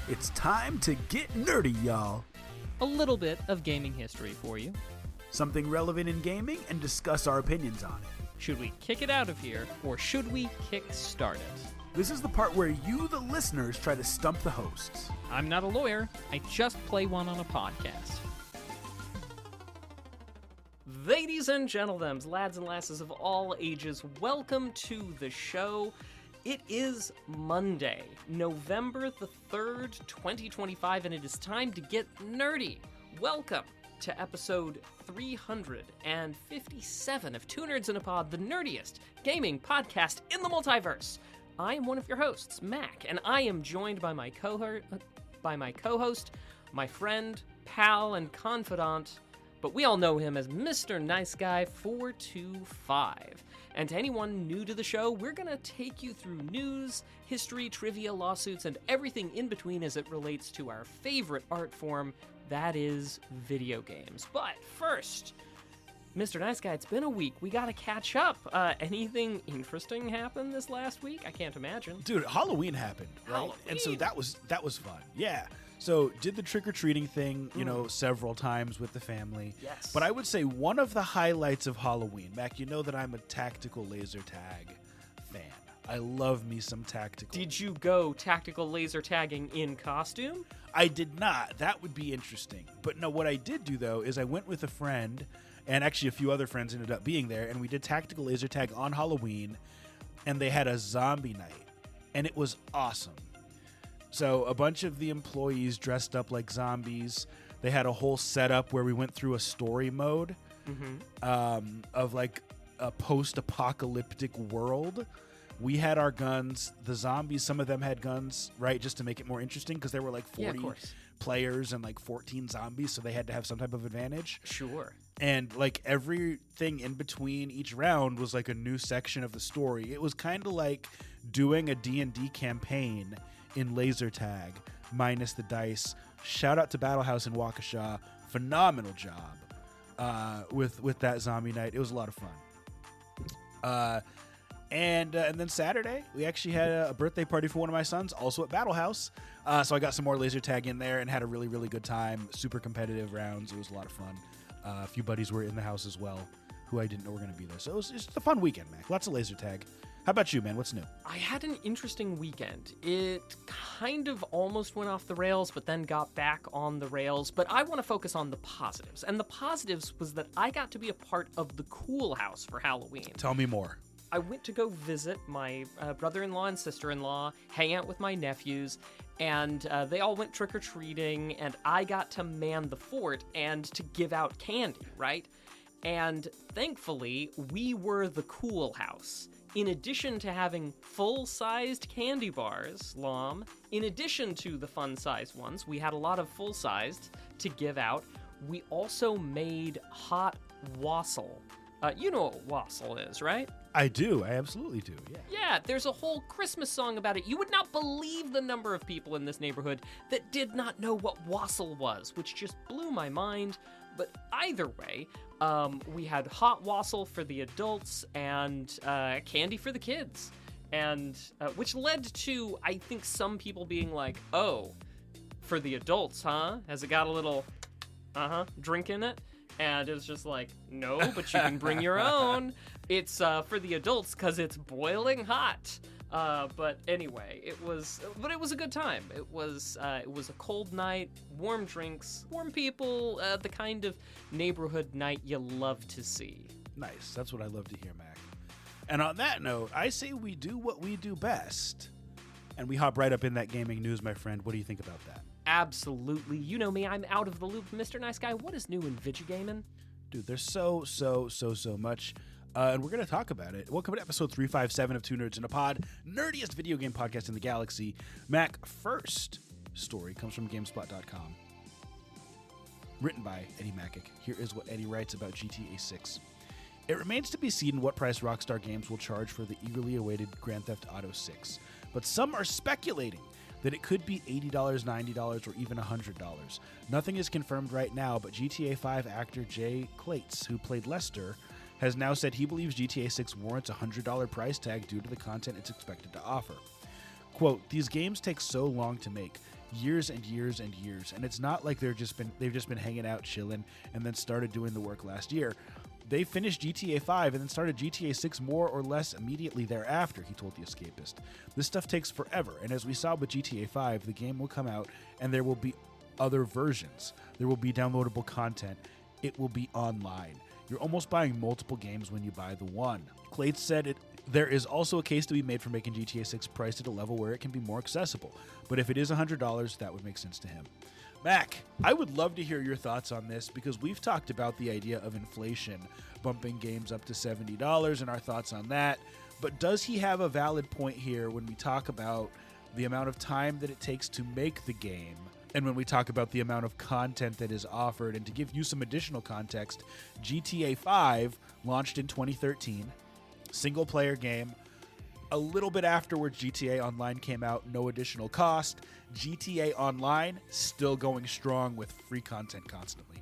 It's time to get nerdy, y'all. A little bit of gaming history for you. Something relevant in gaming and discuss our opinions on it. Should we kick it out of here, or should we kick-start it? This is the part where you, the listeners, try to stump the hosts. I'm not a lawyer. I just play one on a podcast. Ladies and gentlemen, lads and lasses of all ages, welcome to the show. It is Monday, November the 3rd, 2025, and it is time to get nerdy. Welcome to episode 357 of Two Nerds in a Pod, the nerdiest gaming podcast in the multiverse. I am one of your hosts, Mac, and I am joined by my co-host, my friend, pal, and confidant, but we all know him as Mr. Nice Guy 425. And to anyone new to the show, we're going to take you through news, history, trivia, lawsuits, and everything in between as it relates to our favorite art form, that is video games. But first, Mr. Nice Guy, it's been a week. We got to catch up. Anything interesting happened this last week? I can't imagine. Dude, Halloween happened, right? Halloween. And so that was fun. Yeah. So did the trick-or-treating thing, several times with the family. Yes. But I would say one of the highlights of Halloween, Mac, you know that I'm a tactical laser tag fan. I love me some tactical. Did you go tactical laser tagging in costume? I did not. That would be interesting. But no, what I did do, though, is I went with a friend, and actually a few other friends ended up being there, and we did tactical laser tag on Halloween, and they had a zombie night, and it was awesome. So a bunch of the employees dressed up like zombies. They had a whole setup where we went through a story mode of like a post-apocalyptic world. We had our guns. The zombies, some of them had guns, right, just to make it more interesting because there were like 40 players and like 14 zombies, so they had to have some type of advantage. Sure. And like everything in between each round was like a new section of the story. It was kind of like doing a D&D campaign in laser tag minus the dice. Shout out to Battle House in Waukesha. Phenomenal job with that zombie night. It was a lot of fun. And then Saturday, we actually had a birthday party for one of my sons, also at Battle House. So I got some more laser tag in there and had a really, really good time. Super competitive rounds. It was a lot of fun. A few buddies were in the house as well who I didn't know were going to be there. So it was just a fun weekend, Mac. Lots of laser tag. How about you, man? What's new? I had an interesting weekend. It kind of almost went off the rails, but then got back on the rails. But I want to focus on the positives. And the positives was that I got to be a part of the Cool House for Halloween. Tell me more. I went to go visit my brother-in-law and sister-in-law, hang out with my nephews, and they all went trick-or-treating, and I got to man the fort and to give out candy, right? And thankfully, we were the Cool House. In addition to having full-sized candy bars, in addition to the fun-sized ones, we had a lot of full-sized to give out. We also made hot wassail. You know what wassail is, right? I do. I absolutely do, yeah. Yeah, there's a whole Christmas song about it. You would not believe the number of people in this neighborhood that did not know what wassail was, which just blew my mind. But either way, we had hot wassail for the adults and candy for the kids. And which led to, I think, some people being like, oh, for the adults, huh? Has it got a little, drink in it? And it was just like, no, but you can bring your own. It's for the adults because it's boiling hot. But anyway, it was a good time. It was a cold night, warm drinks, warm people, the kind of neighborhood night you love to see. Nice. That's what I love to hear, Mac. And on that note, I say we do what we do best. And we hop right up in that gaming news, my friend. What do you think about that? Absolutely. You know me, I'm out of the loop. Mr. Nice Guy, what is new in Vigigaming? Dude, there's so much. And we're going to talk about it. Welcome to episode 357 of Two Nerds in a Pod, nerdiest video game podcast in the galaxy. Mac, first story comes from GameSpot.com. Written by Eddie Macic. Here is what Eddie writes about GTA 6. It remains to be seen what price Rockstar Games will charge for the eagerly awaited Grand Theft Auto 6. But some are speculating that it could be $80, $90, or even $100. Nothing is confirmed right now, but GTA 5 actor Jay Clates, who played Lester, has now said he believes GTA 6 warrants a $100 price tag due to the content it's expected to offer. Quote, these games take so long to make, years and years and years, and it's not like they've just been hanging out chilling and then started doing the work last year. They finished GTA 5 and then started GTA 6 more or less immediately thereafter, he told The Escapist. This stuff takes forever, and as we saw with GTA 5, the game will come out and there will be other versions. There will be downloadable content. It will be online. You're almost buying multiple games when you buy the one. Clates said there is also a case to be made for making GTA 6 priced at a level where it can be more accessible, but if it is $100, that would make sense to him. Mac, I would love to hear your thoughts on this because we've talked about the idea of inflation bumping games up to $70 and our thoughts on that, but does he have a valid point here when we talk about the amount of time that it takes to make the game and when we talk about the amount of content that is offered? And to give you some additional context, GTA 5 launched in 2013, single-player game. A little bit afterwards, GTA Online came out, no additional cost. GTA Online still going strong with free content constantly.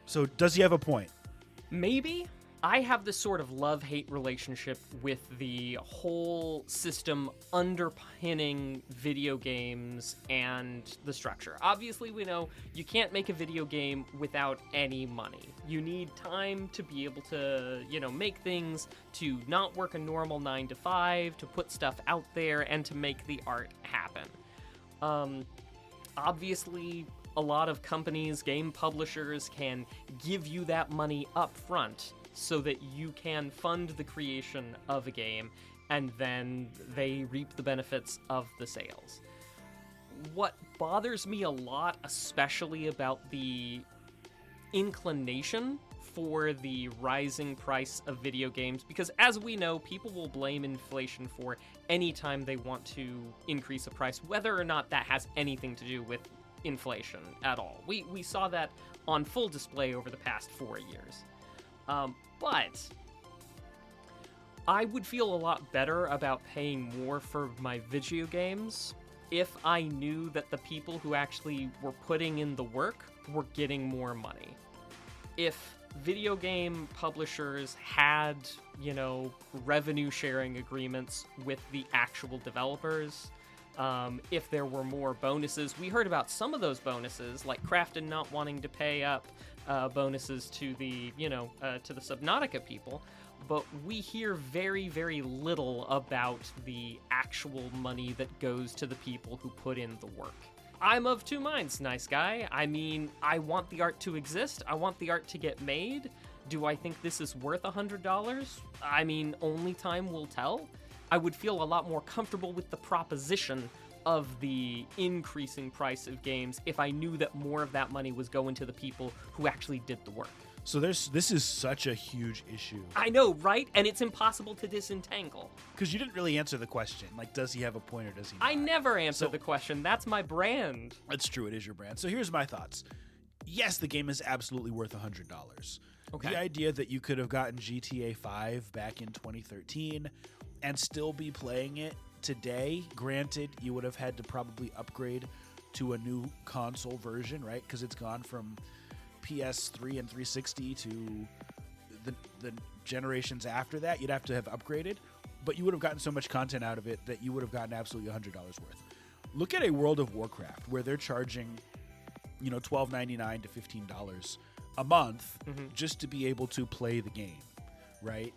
So does he have a point? Maybe. I have this sort of love-hate relationship with the whole system underpinning video games and the structure. Obviously, we know you can't make a video game without any money. You need time to be able to, make things, to not work a normal 9 to 5, to put stuff out there, and to make the art happen. Obviously, a lot of companies, game publishers, can give you that money up front so that you can fund the creation of a game, and then they reap the benefits of the sales. What bothers me a lot, especially about the inclination for the rising price of video games, because as we know, people will blame inflation for any time they want to increase a price, whether or not that has anything to do with inflation at all. We saw that on full display over the past 4 years. But I would feel a lot better about paying more for my video games if I knew that the people who actually were putting in the work were getting more money. If video game publishers had, revenue sharing agreements with the actual developers, if there were more bonuses. We heard about some of those bonuses, like Crafton not wanting to pay up bonuses to the, to the Subnautica people, but we hear very, very little about the actual money that goes to the people who put in the work. I'm of two minds, nice guy. I mean, I want the art to exist. I want the art to get made. Do I think this is worth $100? I mean, only time will tell. I would feel a lot more comfortable with the proposition of the increasing price of games if I knew that more of that money was going to the people who actually did the work. So this is such a huge issue. I know, right? And it's impossible to disentangle. Because you didn't really answer the question. Like, does he have a point or does he not? I never answer the question. That's my brand. That's true. It is your brand. So here's my thoughts. Yes, the game is absolutely worth $100. Okay. The idea that you could have gotten GTA 5 back in 2013 and still be playing it today, granted, you would have had to probably upgrade to a new console version, right? Because it's gone from PS3 and 360 to the generations after that. You'd have to have upgraded, but you would have gotten so much content out of it that you would have gotten absolutely $100 worth. Look at a World of Warcraft where they're charging, $12.99 to $15 a month just to be able to play the game, right?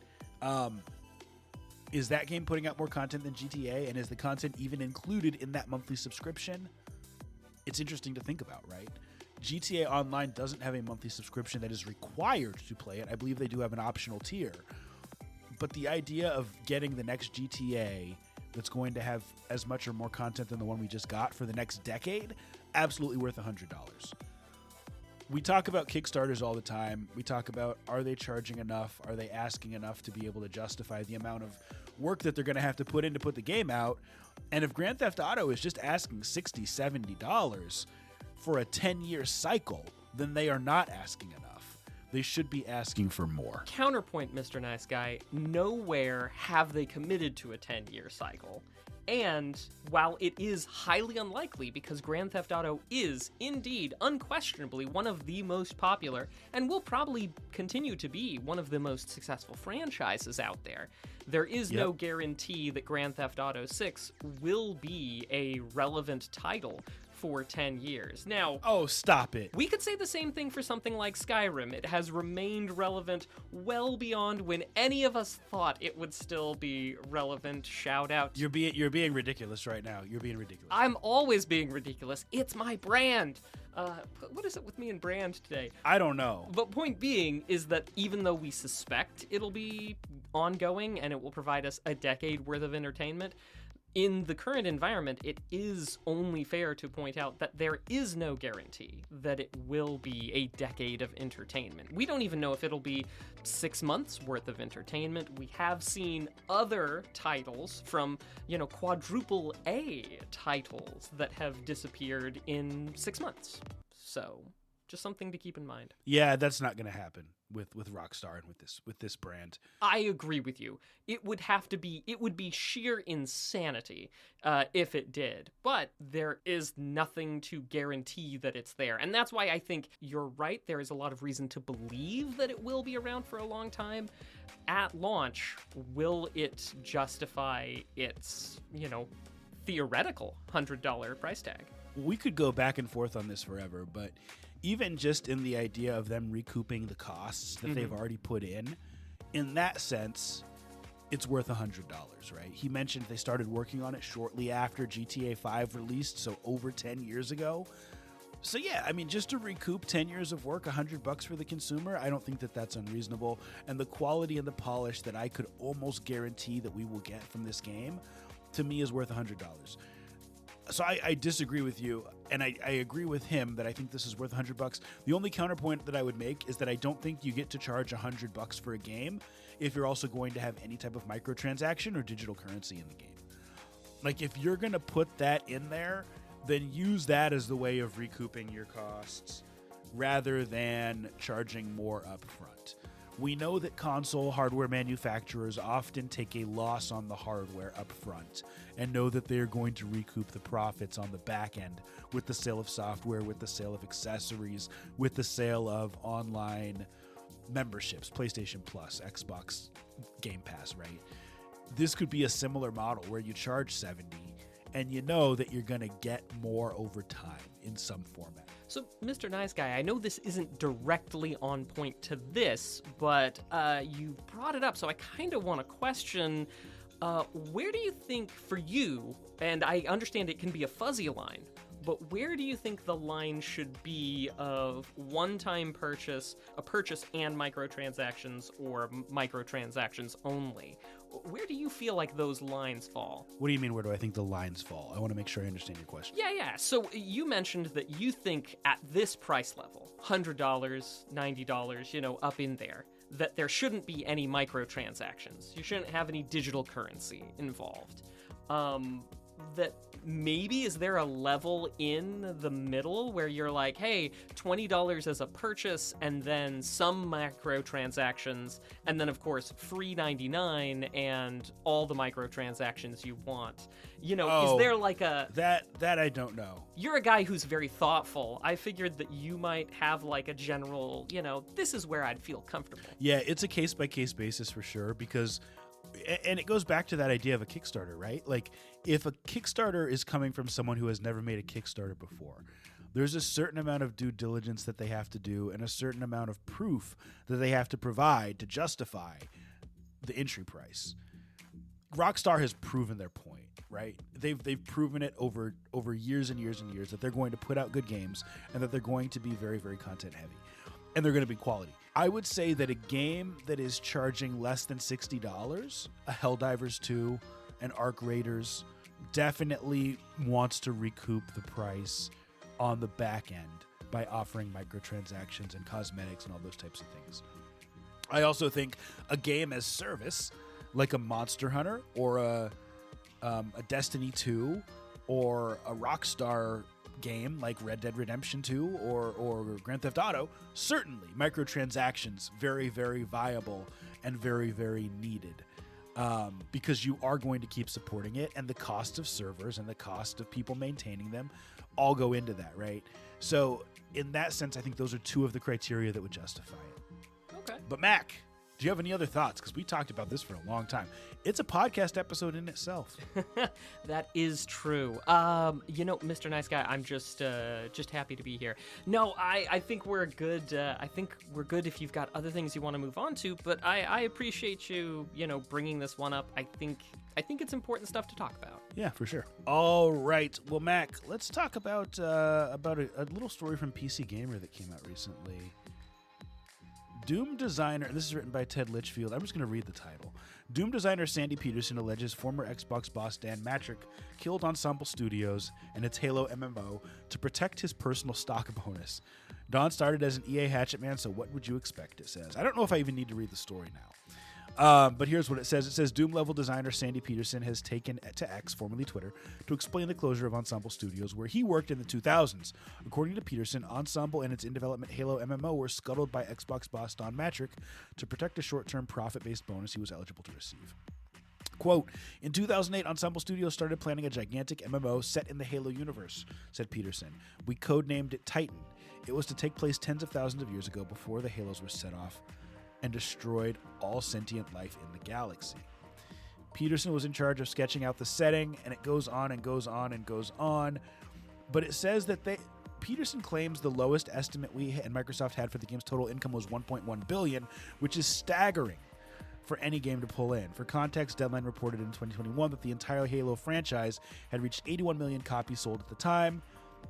Is that game putting out more content than GTA, and is the content even included in that monthly subscription? It's interesting to think about, right? GTA Online doesn't have a monthly subscription that is required to play it. I believe they do have an optional tier. But the idea of getting the next GTA that's going to have as much or more content than the one we just got for the next decade, absolutely worth $100. We talk about Kickstarters all the time. We talk about, are they charging enough? Are they asking enough to be able to justify the amount of work that they're going to have to put in to put the game out? And if Grand Theft Auto is just asking $60, $70 for a 10-year cycle, then they are not asking enough. They should be asking for more. Counterpoint, Mr. Nice Guy, nowhere have they committed to a 10-year cycle. And while it is highly unlikely, because Grand Theft Auto is indeed unquestionably one of the most popular and will probably continue to be one of the most successful franchises out there, there is no guarantee that Grand Theft Auto 6 will be a relevant title for 10 years. Now, oh, stop it. We could say the same thing for something like Skyrim. It has remained relevant well beyond when any of us thought it would still be relevant. Shout out. You're being ridiculous right now. You're being ridiculous. I'm always being ridiculous. It's my brand. What is it with me and brand today? I don't know. But point being is that even though we suspect it'll be ongoing and it will provide us a decade worth of entertainment, in the current environment, it is only fair to point out that there is no guarantee that it will be a decade of entertainment. We don't even know if it'll be 6 months worth of entertainment. We have seen other titles from, quadruple A titles that have disappeared in 6 months. So, just something to keep in mind. Yeah, that's not going to happen with Rockstar and with this brand. I agree with you. It would be sheer insanity if it did. But there is nothing to guarantee that it's there. And that's why I think you're right. There is a lot of reason to believe that it will be around for a long time. At launch, will it justify its, theoretical $100 price tag? We could go back and forth on this forever, but even just in the idea of them recouping the costs that they've already put in that sense, it's worth $100, right? He mentioned they started working on it shortly after GTA 5 released, so over 10 years ago. So yeah, I mean, just to recoup 10 years of work, $100 for the consumer, I don't think that that's unreasonable. And the quality and the polish that I could almost guarantee that we will get from this game, to me, is worth $100. So I disagree with you, and I agree with him that I think this is worth $100. The only counterpoint that I would make is that I don't think you get to charge $100 for a game if you're also going to have any type of microtransaction or digital currency in the game. Like, if you're going to put that in there, then use that as the way of recouping your costs rather than charging more upfront. We know that console hardware manufacturers often take a loss on the hardware up front and know that they're going to recoup the profits on the back end with the sale of software, with the sale of accessories, with the sale of online memberships, PlayStation Plus, Xbox Game Pass, right? This could be a similar model where you charge $70 and you know that you're going to get more over time in some format. So, Mr. Nice Guy, I know this isn't directly on point to this, but you brought it up, so I kind of want to question, where do you think, for you, and I understand it can be a fuzzy line, but where do you think the line should be of one-time purchase, a purchase and microtransactions, or microtransactions only? Where do you feel like those lines fall? What do you mean, where do I think the lines fall? I want to make sure I understand your question. Yeah. So you mentioned that you think at this price level, $100, $90, up in there, that there shouldn't be any microtransactions. You shouldn't have any digital currency involved. That maybe, is there a level in the middle where you're like, hey, $20 as a purchase and then some microtransactions, and then of course free $99 and all the microtransactions you want? Is there like a... That I don't know. You're a guy who's very thoughtful. I figured that you might have like a general, this is where I'd feel comfortable. Yeah, it's a case-by-case basis for sure, because... And it goes back to that idea of a Kickstarter, right? Like, if a Kickstarter is coming from someone who has never made a Kickstarter before, there's a certain amount of due diligence that they have to do and a certain amount of proof that they have to provide to justify the entry price. Rockstar has proven their point, right? They've proven it over years and years and years that they're going to put out good games and that they're going to be very, very content heavy. And they're going to be quality. I would say that a game that is charging less than $60, a Helldivers 2, an Arc Raiders, definitely wants to recoup the price on the back end by offering microtransactions and cosmetics and all those types of things. I also think a game as service, like a Monster Hunter or a Destiny 2 or a Rockstar game like Red Dead Redemption 2 or Grand Theft Auto, certainly microtransactions, very, very viable and very, very needed. because you are going to keep supporting it, and the cost of servers and the cost of people maintaining them all go into that, right? So in that sense, I think those are two of the criteria that would justify it. Okay. But Mac, do you have any other thoughts? Because we talked about this for a long time. It's a podcast episode in itself. That is true. Mr. Nice Guy, I'm just happy to be here. No, I think we're good. I think we're good if you've got other things you want to move on to. But I appreciate you, bringing this one up. I think it's important stuff to talk about. Yeah, for sure. All right. Well, Mac, let's talk about a little story from PC Gamer that came out recently. Doom designer, and this is written by Ted Litchfield. I'm just going to read the title. Doom designer Sandy Peterson alleges former Xbox boss Dan Matrick killed Ensemble Studios and its Halo MMO to protect his personal stock bonus. Don started as an EA hatchet man, so what would you expect, it says. I don't know if I even need to read the story now. But here's what it says. It says Doom-level designer Sandy Peterson has taken to X, formerly Twitter, to explain the closure of Ensemble Studios, where he worked in the 2000s. According to Peterson, Ensemble and its in-development Halo MMO were scuttled by Xbox boss Don Matrick to protect a short-term profit-based bonus he was eligible to receive. Quote, in 2008, Ensemble Studios started planning a gigantic MMO set in the Halo universe, said Peterson. We codenamed it Titan. It was to take place tens of thousands of years ago before the Halos were set off and destroyed all sentient life in the galaxy. Peterson was in charge of sketching out the setting, and it goes on and goes on and goes on. But it says that Peterson claims the lowest estimate we and Microsoft had for the game's total income was $1.1 billion, which is staggering for any game to pull in. For context, Deadline reported in 2021 that the entire Halo franchise had reached 81 million copies sold at the time.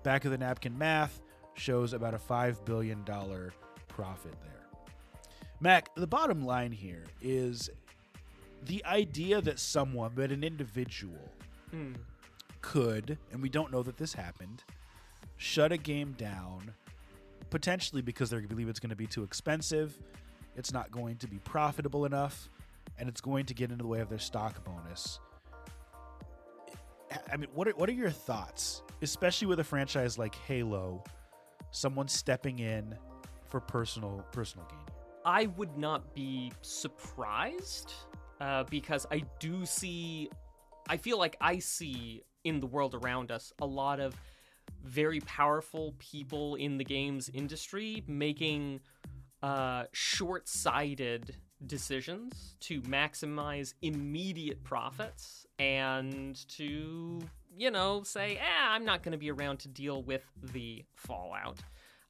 Back of the napkin math shows about a $5 billion profit there. Mac, the bottom line here is the idea that an individual could, and we don't know that this happened, shut a game down, potentially because they believe it's going to be too expensive, it's not going to be profitable enough, and it's going to get into the way of their stock bonus. I mean, what are your thoughts, especially with a franchise like Halo, someone stepping in for personal gain? I would not be surprised because I feel like I see in the world around us a lot of very powerful people in the games industry making short-sighted decisions to maximize immediate profits and to, say, I'm not going to be around to deal with the fallout.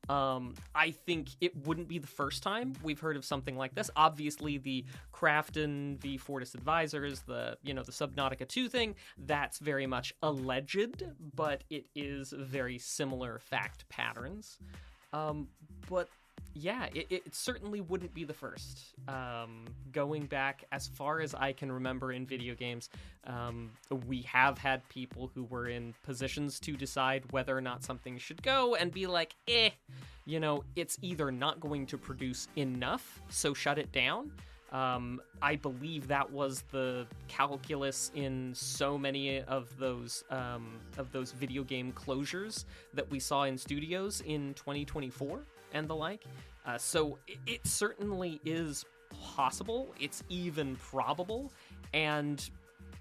I think it wouldn't be the first time we've heard of something like this. Obviously, the Crafton v. Fortis Advisors, the Subnautica 2 thing, that's very much alleged, but it is very similar fact patterns. But yeah, it certainly wouldn't be the first. Going back as far as I can remember in video games, we have had people who were in positions to decide whether or not something should go and be like, it's either not going to produce enough, so shut it down. I believe that was the calculus in so many of those video game closures that we saw in studios in 2024 and the like. So it certainly is possible. It's even probable. And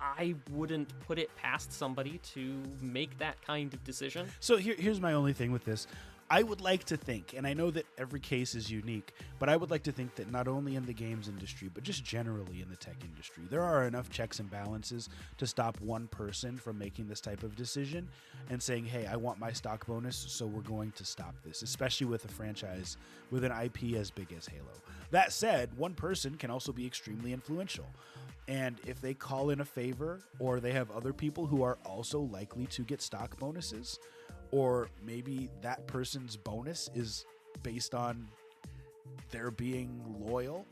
I wouldn't put it past somebody to make that kind of decision. So here's my only thing with this. I would like to think, and I know that every case is unique, but I would like to think that not only in the games industry, but just generally in the tech industry, there are enough checks and balances to stop one person from making this type of decision and saying, hey, I want my stock bonus, so we're going to stop this, especially with a franchise with an IP as big as Halo. That said, one person can also be extremely influential. And if they call in a favor, or they have other people who are also likely to get stock bonuses, or maybe that person's bonus is based on their being loyal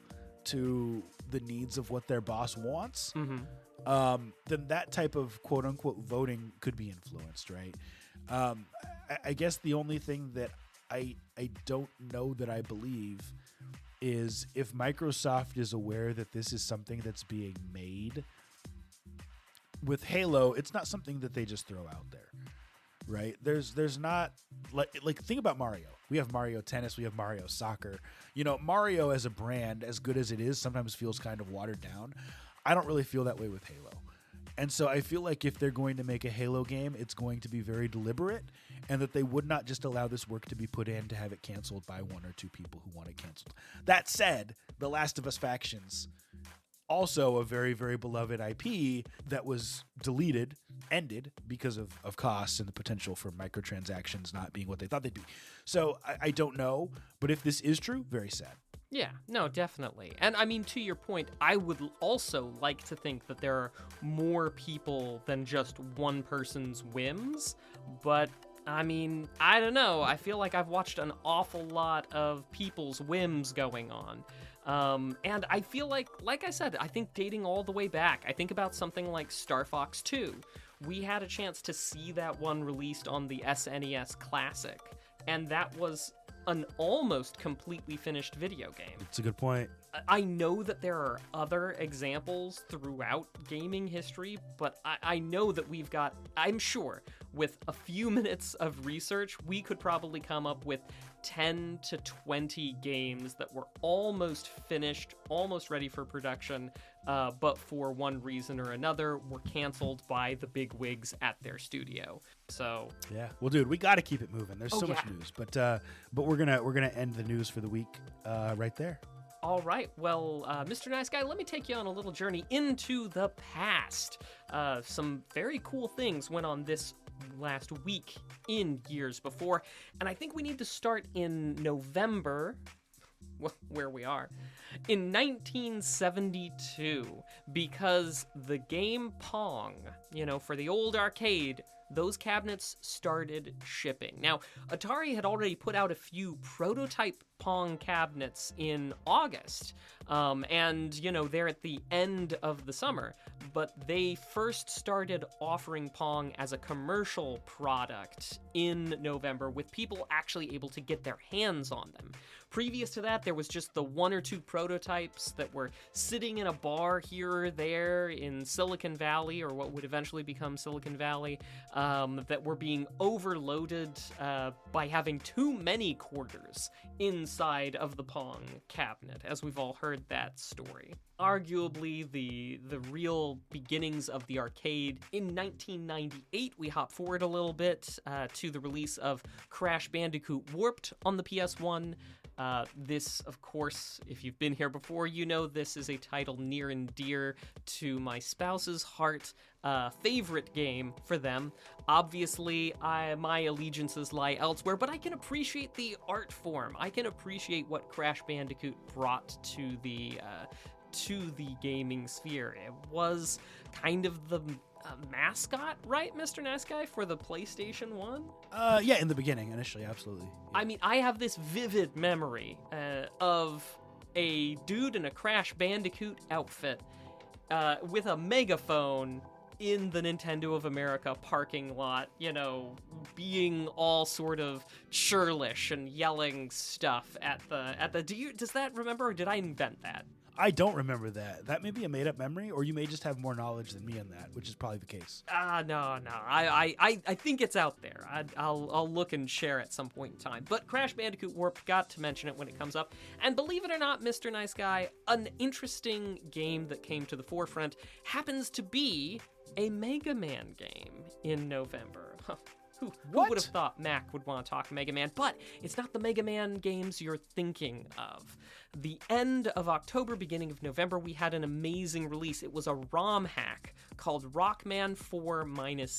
to the needs of what their boss wants, then that type of quote-unquote voting could be influenced, right? I guess the only thing that I don't know that I believe is if Microsoft is aware that this is something that's being made. With Halo, it's not something that they just throw out there. Right? There's not like think about Mario. We have Mario Tennis, we have Mario Soccer. Mario as a brand, as good as it is, sometimes feels kind of watered down. I don't really feel that way with Halo. And so I feel like if they're going to make a Halo game, it's going to be very deliberate, and that they would not just allow this work to be put in to have it canceled by one or two people who want it canceled. That said, The Last of Us Factions, also a very, very beloved IP that was ended because of costs and the potential for microtransactions not being what they thought they'd be. So I don't know, but if this is true, very sad. Yeah, no, definitely. And I mean, to your point, I would also like to think that there are more people than just one person's whims, but I mean, I don't know. I feel like I've watched an awful lot of people's whims going on. And I feel like I said, I think dating all the way back, I think about something like Star Fox 2. We had a chance to see that one released on the SNES Classic, and that was an almost completely finished video game. It's a good point. I know that there are other examples throughout gaming history, but I know that we've got, I'm sure, with a few minutes of research, we could probably come up with 10 to 20 games that were almost finished, almost ready for production, but for one reason or another were canceled by the big wigs at their studio. So yeah, well, dude, we got to keep it moving. There's so much news, but we're gonna end the news for the week right there. All right, well, Mr. Nice Guy, let me take you on a little journey into the past. Some very cool things went on this last week in years before, and I think we need to start in November, well, where we are, in 1972, because the game Pong, for the old arcade, those cabinets started shipping. Now, Atari had already put out a few prototype Pong cabinets in August, and, they're at the end of the summer, but they first started offering Pong as a commercial product in November, with people actually able to get their hands on them. Previous to that, there was just the one or two prototypes that were sitting in a bar here or there in Silicon Valley, or what would eventually become Silicon Valley, that were being overloaded by having too many quarters inside of the Pong cabinet, as we've all heard that story. Arguably the real beginnings of the arcade. In 1998, we hop forward a little bit to the release of Crash Bandicoot Warped on the PS1. This, of course, if you've been here before, you know this is a title near and dear to my spouse's heart. Favorite game for them. Obviously, my allegiances lie elsewhere, but I can appreciate the art form. I can appreciate what Crash Bandicoot brought to the gaming sphere. It was kind of the mascot, right, Mr. Nice Guy, for the PlayStation 1? Yeah, in the beginning, initially, absolutely. Yeah. I mean, I have this vivid memory of a dude in a Crash Bandicoot outfit with a megaphone in the Nintendo of America parking lot, being all sort of churlish and yelling stuff at the does that remember, or did I invent that? I don't remember that. That may be a made-up memory, or you may just have more knowledge than me on that, which is probably the case. No. I think it's out there. I'll look and share at some point in time. But Crash Bandicoot Warped, got to mention it when it comes up. And believe it or not, Mr. Nice Guy, an interesting game that came to the forefront happens to be a Mega Man game in November. Who would have thought Mac would want to talk Mega Man? But it's not the Mega Man games you're thinking of. The end of October, beginning of November, we had an amazing release. It was a ROM hack called Rockman 4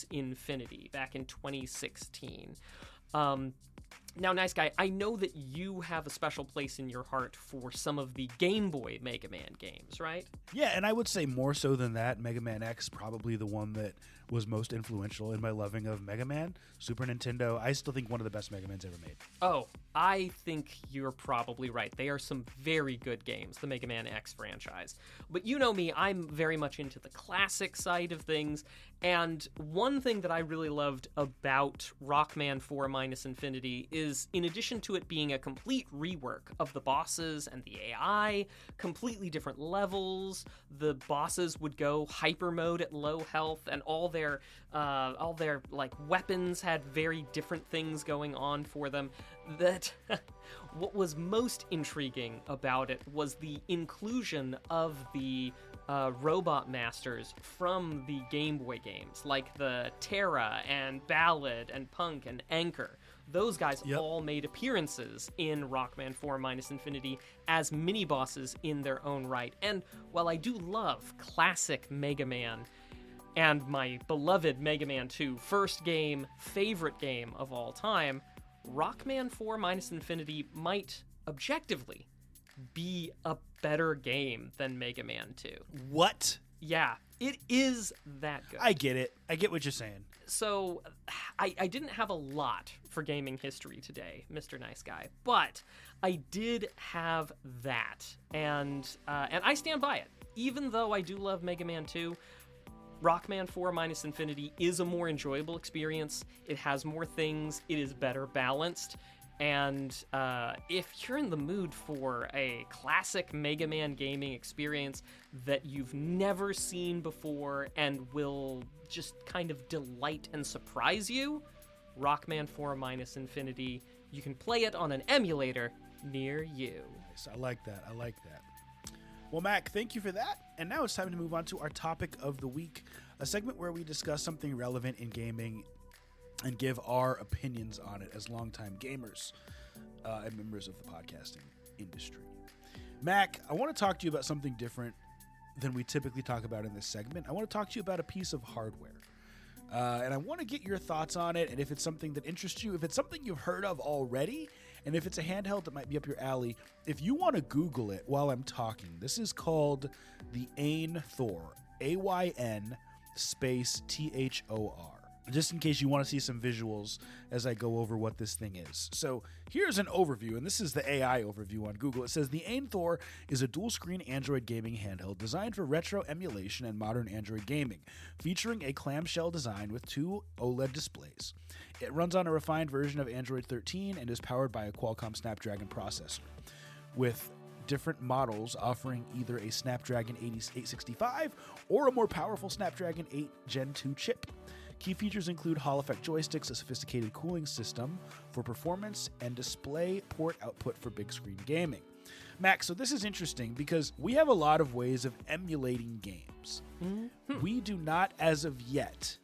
- Infinity back in 2016. Now, Nice Guy, I know that you have a special place in your heart for some of the Game Boy Mega Man games, right? Yeah, and I would say more so than that, Mega Man X, probably the one that was most influential in my loving of Mega Man. Super Nintendo, I still think one of the best Mega Mans ever made. Oh, I think you're probably right. They are some very good games, the Mega Man X franchise. But you know me, I'm very much into the classic side of things, and one thing that I really loved about Rockman 4 - Infinity is, in addition to it being a complete rework of the bosses and the AI, completely different levels, the bosses would go hyper mode at low health, and all their like weapons had very different things going on for them. That what was most intriguing about it was the inclusion of the robot masters from the Game Boy games, like the Terra and Ballad and Punk and Anchor. Those guys all made appearances in Rockman 4 Minus Infinity as mini-bosses in their own right. And while I do love classic Mega Man and my beloved Mega Man 2 first game, favorite game of all time, Rockman 4 Minus Infinity might objectively be a better game than Mega Man 2. What? Yeah, it is that good. I get it. I get what you're saying. So, I didn't have a lot for gaming history today, Mr. Nice Guy, but I did have that, and I stand by it. Even though I do love Mega Man 2, Rockman 4 Minus Infinity is a more enjoyable experience. It has more things. It is better balanced. And if you're in the mood for a classic Mega Man gaming experience that you've never seen before and will just kind of delight and surprise you, Rockman 4 Minus Infinity, you can play it on an emulator near you. Nice. I like that. I like that. Well, Mac, thank you for that. And now it's time to move on to our topic of the week, a segment where we discuss something relevant in gaming and give our opinions on it as longtime gamers and members of the podcasting industry. Mac, I want to talk to you about something different than we typically talk about in this segment. I want to talk to you about a piece of hardware. And I want to get your thoughts on it, and if it's something that interests you, if it's something you've heard of already, and if it's a handheld that might be up your alley. If you want to Google it while I'm talking, this is called the Ayn Thor, A-Y-N space T-H-O-R. Just in case you want to see some visuals as I go over what this thing is. So here's an overview, and this is the AI overview on Google. It says the Ayn Thor is a dual-screen Android gaming handheld designed for retro emulation and modern Android gaming, featuring a clamshell design with 2 OLED displays. It runs on a refined version of Android 13 and is powered by a Qualcomm Snapdragon processor, with different models offering either a Snapdragon 865 or a more powerful Snapdragon 8 Gen 2 chip. Key features include Hall effect joysticks, a sophisticated cooling system for performance, and display port output for big screen gaming. Max, so this is interesting because we have a lot of ways of emulating games. Mm-hmm. We do not, as of yet,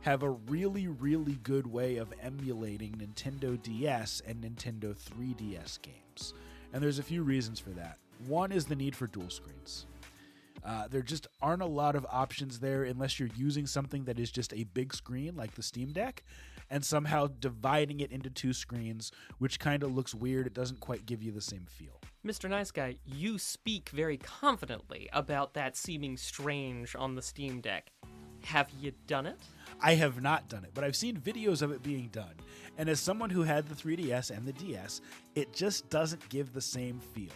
have a really, really good way of emulating Nintendo DS and Nintendo 3DS games. And there's a few reasons for that. One is the need for dual screens. There just aren't a lot of options there unless you're using something that is just a big screen like the Steam Deck and somehow dividing it into 2 screens, which kind of looks weird. It doesn't quite give you the same feel. Mr. Nice Guy, you speak very confidently about that seeming strange on the Steam Deck. Have you done it? I have not done it, but I've seen videos of it being done. And as someone who had the 3DS and the DS, it just doesn't give the same feel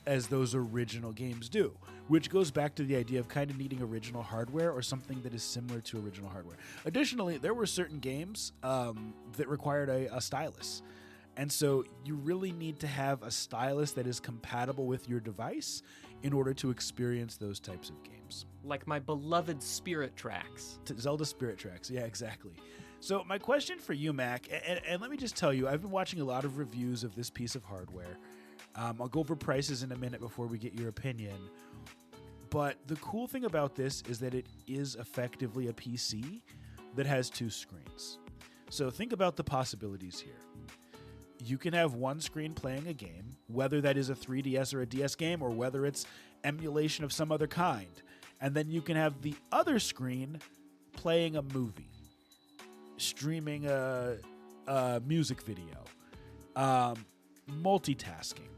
as those original games do, which goes back to the idea of kind of needing original hardware or something that is similar to original hardware. Additionally, there were certain games that required a stylus. And so you really need to have a stylus that is compatible with your device in order to experience those types of games. Like my beloved Spirit Tracks. Zelda Spirit Tracks, yeah, exactly. So my question for you, Mac, and let me just tell you, I've been watching a lot of reviews of this piece of hardware. I'll go over prices in a minute before we get your opinion. But the cool thing about this is that it is effectively a PC that has 2 screens. So think about the possibilities here. You can have one screen playing a game, whether that is a 3DS or a DS game, or whether it's emulation of some other kind. And then you can have the other screen playing a movie, streaming a music video, multitasking,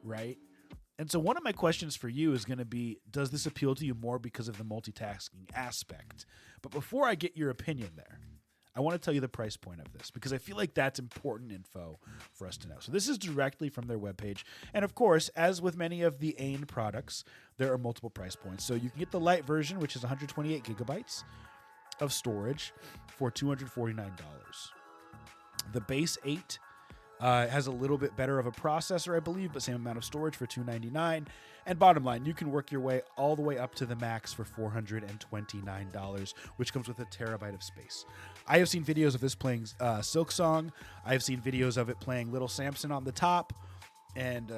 right? And so one of my questions for you is going to be, does this appeal to you more because of the multitasking aspect? But before I get your opinion there, I want to tell you the price point of this because I feel like that's important info for us to know. So this is directly from their webpage. And of course, as with many of the Ayn products, there are multiple price points. So you can get the light version, which is 128 gigabytes of storage for $249. The base 8 has a little bit better of a processor, I believe, but same amount of storage for $299. And bottom line, you can work your way all the way up to the max for $429, which comes with a terabyte of space. I have seen videos of this playing Silk Song. I have seen videos of it playing Little Samson on the top and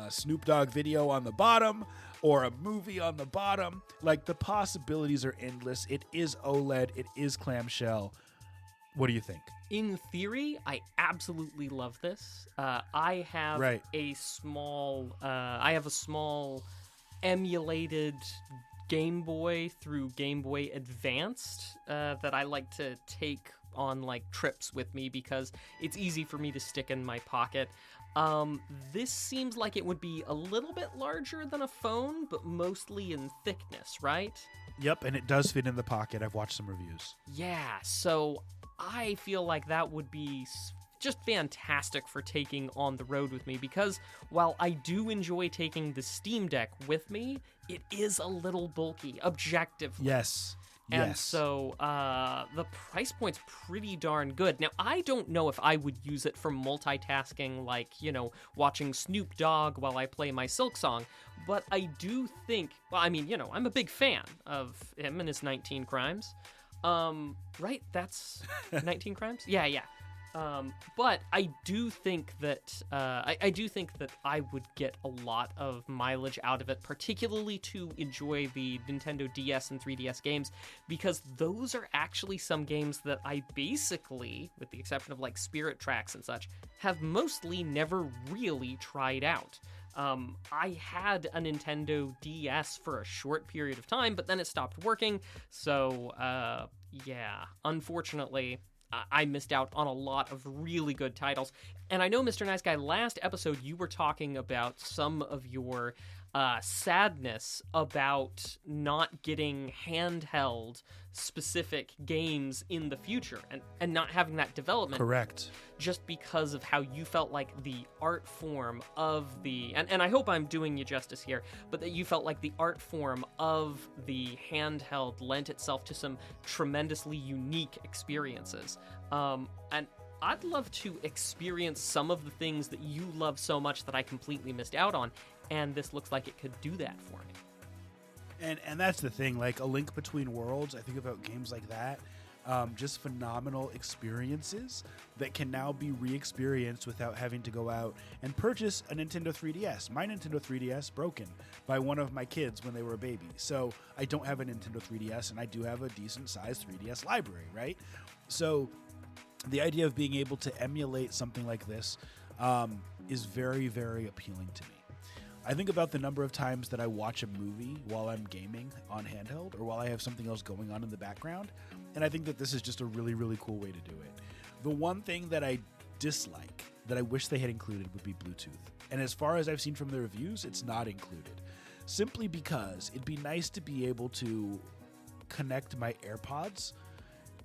Snoop Dogg video on the bottom. or a movie on the bottom. Like, the possibilities are endless. It is OLED. It is clamshell. What do you think? In theory, I absolutely love this. I have Right. a small emulated Game Boy through Game Boy Advanced that I like to take on like trips with me because it's easy for me to stick in my pocket. This seems like it would be a little bit larger than a phone, but mostly in thickness, right? Yep, and it does fit in the pocket. I've watched some reviews. Yeah, so I feel like that would be just fantastic for taking on the road with me because while I do enjoy taking the Steam Deck with me, it is a little bulky, objectively. Yes. And Yes. so the price point's pretty darn good. Now, I don't know if I would use it for multitasking, like, watching Snoop Dogg while I play my Silk Song, but I do think, well, I mean, I'm a big fan of him and his 19 Crimes. Right? That's 19 Crimes? Yeah. But I do think that I do think that I would get a lot of mileage out of it, particularly to enjoy the Nintendo DS and 3DS games, because those are actually some games that I basically, with the exception of like Spirit Tracks and such, have mostly never really tried out. I had a Nintendo DS for a short period of time, but then it stopped working, so yeah, unfortunately, I missed out on a lot of really good titles. And I know, Mr. Nice Guy, last episode you were talking about some of your sadness about not getting handheld specific games in the future and not having that development. Correct. Just because of how you felt like the art form of the, and I hope I'm doing you justice here, but that you felt like the art form of the handheld lent itself to some tremendously unique experiences. And I'd love to experience some of the things that you love so much that I completely missed out on, and this looks like it could do that for me. And that's the thing, like A Link Between Worlds, I think about games like that, just phenomenal experiences that can now be re-experienced without having to go out and purchase a Nintendo 3DS. My Nintendo 3DS broken by one of my kids when they were a baby. So I don't have a Nintendo 3DS, and I do have a decent-sized 3DS library, right? So the idea of being able to emulate something like this is very, very appealing to me. I think about the number of times that I watch a movie while I'm gaming on handheld or while I have something else going on in the background, and I think that this is just a really, really cool way to do it. The one thing that I dislike, that I wish they had included, would be Bluetooth. And as far as I've seen from the reviews, it's not included. Simply because it'd be nice to be able to connect my AirPods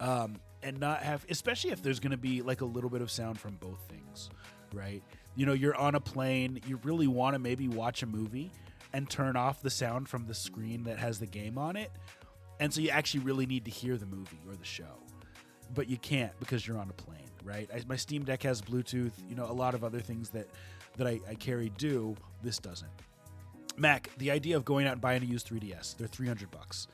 and not have, especially if there's going to be like a little bit of sound from both things, right? You're on a plane, you really want to maybe watch a movie and turn off the sound from the screen that has the game on it. And so you actually really need to hear the movie or the show. But you can't because you're on a plane, right? My Steam Deck has Bluetooth, a lot of other things that I carry do. This doesn't. Mac, the idea of going out and buying a used 3DS, they're $300.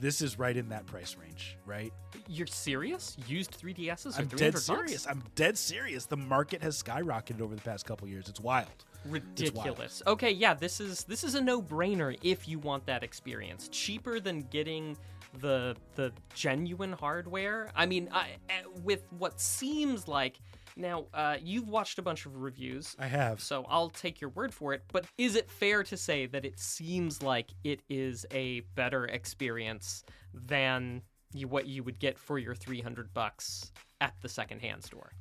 This is right in that price range, right? You're serious? Used 3DSs are I'm $300? dead serious. I'm dead serious. The market has skyrocketed over the past couple years. It's wild. Ridiculous. Okay, yeah, this is a no-brainer if you want that experience. Cheaper than getting the genuine hardware. I mean, with what seems like. Now, you've watched a bunch of reviews. I have. So I'll take your word for it. But is it fair to say that it seems like it is a better experience than what you would get for your $300 at the secondhand store?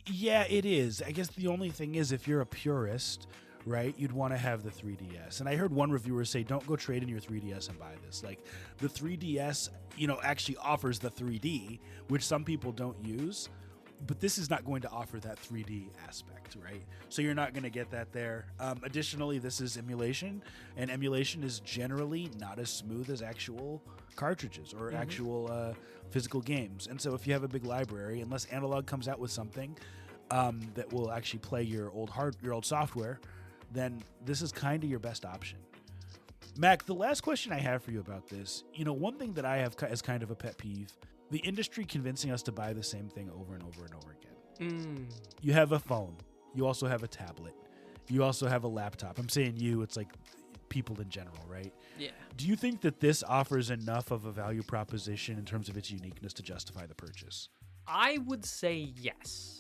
Yeah, it is. I guess the only thing is if you're a purist, right, you'd want to have the 3DS. And I heard one reviewer say, don't go trade in your 3DS and buy this. Like, the 3DS, actually offers the 3D, which some people don't use. But this is not going to offer that 3D aspect, right? So you're not going to get that there. Additionally, this is emulation, and emulation is generally not as smooth as actual cartridges or actual physical games. And so if you have a big library, unless Analog comes out with something that will actually play your old software, then this is kind of your best option. Mac, the last question I have for you about this, one thing that I have as kind of a pet peeve, the industry convincing us to buy the same thing over and over and over again. You have a phone. You also have a tablet. You also have a laptop. I'm saying you, it's like people in general, right? Yeah. Do you think that this offers enough of a value proposition in terms of its uniqueness to justify the purchase? I would say yes.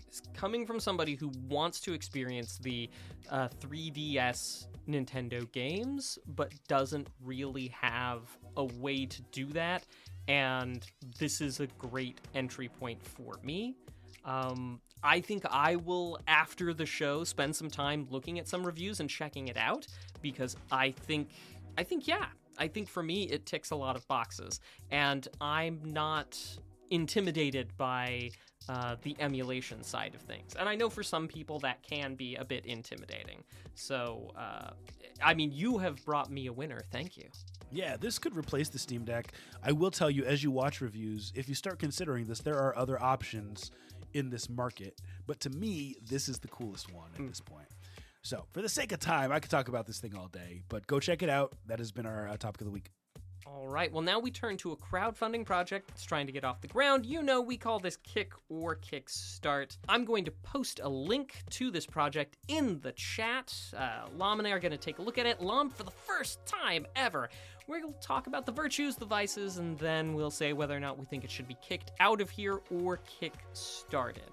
It's coming from somebody who wants to experience the 3DS Nintendo games, but doesn't really have a way to do that, and this is a great entry point for me. I think I will, after the show, spend some time looking at some reviews and checking it out, because I think for me it ticks a lot of boxes, and I'm not intimidated by the emulation side of things. And I know for some people that can be a bit intimidating. So, I mean, you have brought me a winner. Thank you. Yeah, this could replace the Steam Deck. I will tell you, as you watch reviews, if you start considering this, there are other options in this market. But to me, this is the coolest one at this point. So, for the sake of time, I could talk about this thing all day. But go check it out. That has been our topic of the week. All right, well, now we turn to a crowdfunding project that's trying to get off the ground. You know, we call this Kick or Kickstart. I'm going to post a link to this project in the chat. Lam and I are going to take a look at it. Lam, for the first time ever, we're going to talk about the virtues, the vices, and then we'll say whether or not we think it should be kicked out of here or kick-started.